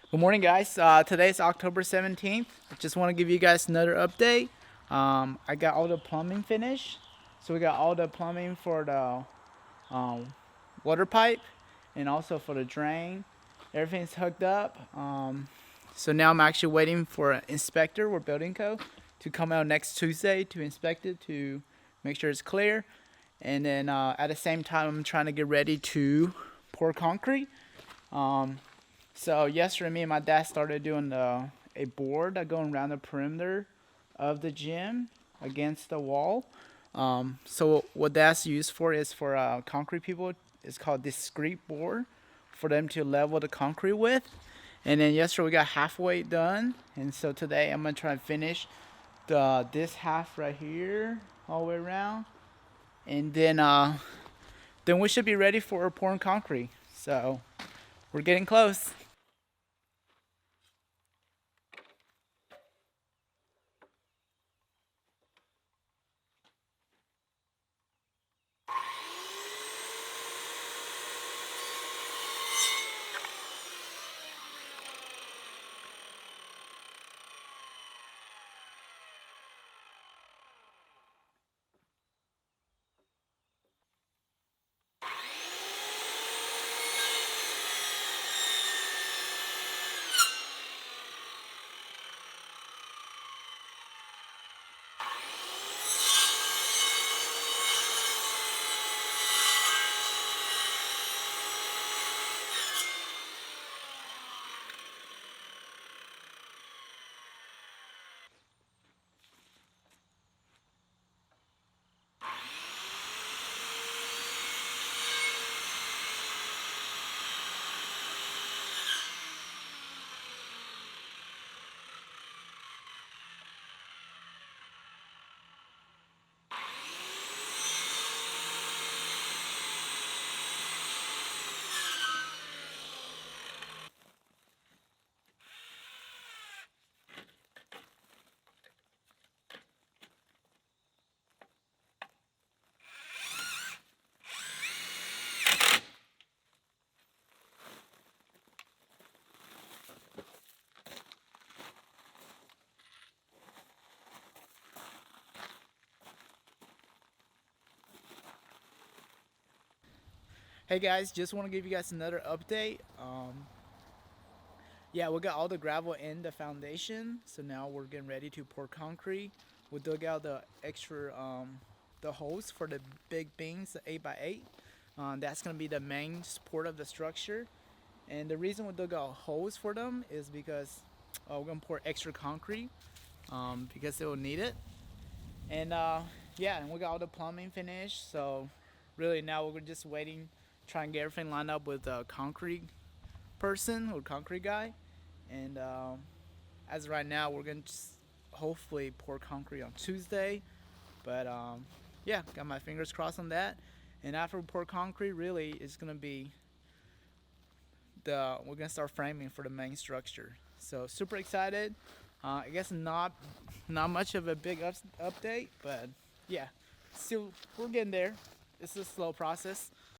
Good morning, guys. Today's October 17th. I just want to give you guys another update. I got all the plumbing finished. So we got all the plumbing for the um, water pipe and also for the drain. Everything's hooked up. So now I'm actually waiting for an inspector or building code to come out next Tuesday to inspect it to make sure it's clear. And then at the same time, I'm trying to get ready to pour concrete. Um, so yesterday, me and my dad started doing a board that going around the perimeter of the gym against the wall. So what that's used for is for concrete people. It's called discrete board for them to level the concrete with. And then yesterday we got halfway done, and so today I'm gonna try and finish this half right here all the way around, and then we should be ready for pouring concrete. So we're getting close. Hey guys, just want to give you guys another update. Yeah, we got all the gravel in the foundation, so now we're getting ready to pour concrete. We dug out the extra the holes for the big beams, the 8x8. That's gonna be the main support of the structure. And the reason we dug out holes for them is because we're gonna pour extra concrete because they will need it. And yeah, and we got all the plumbing finished. So really now we're just waiting, trying to get everything lined up with a concrete person or concrete guy. And as of right now, we're gonna just hopefully pour concrete on Tuesday. But yeah, got my fingers crossed on that. And after we pour concrete, really, it's gonna be we're gonna start framing for the main structure. So super excited. I guess not much of a big update, but yeah, still we're getting there. It's a slow process.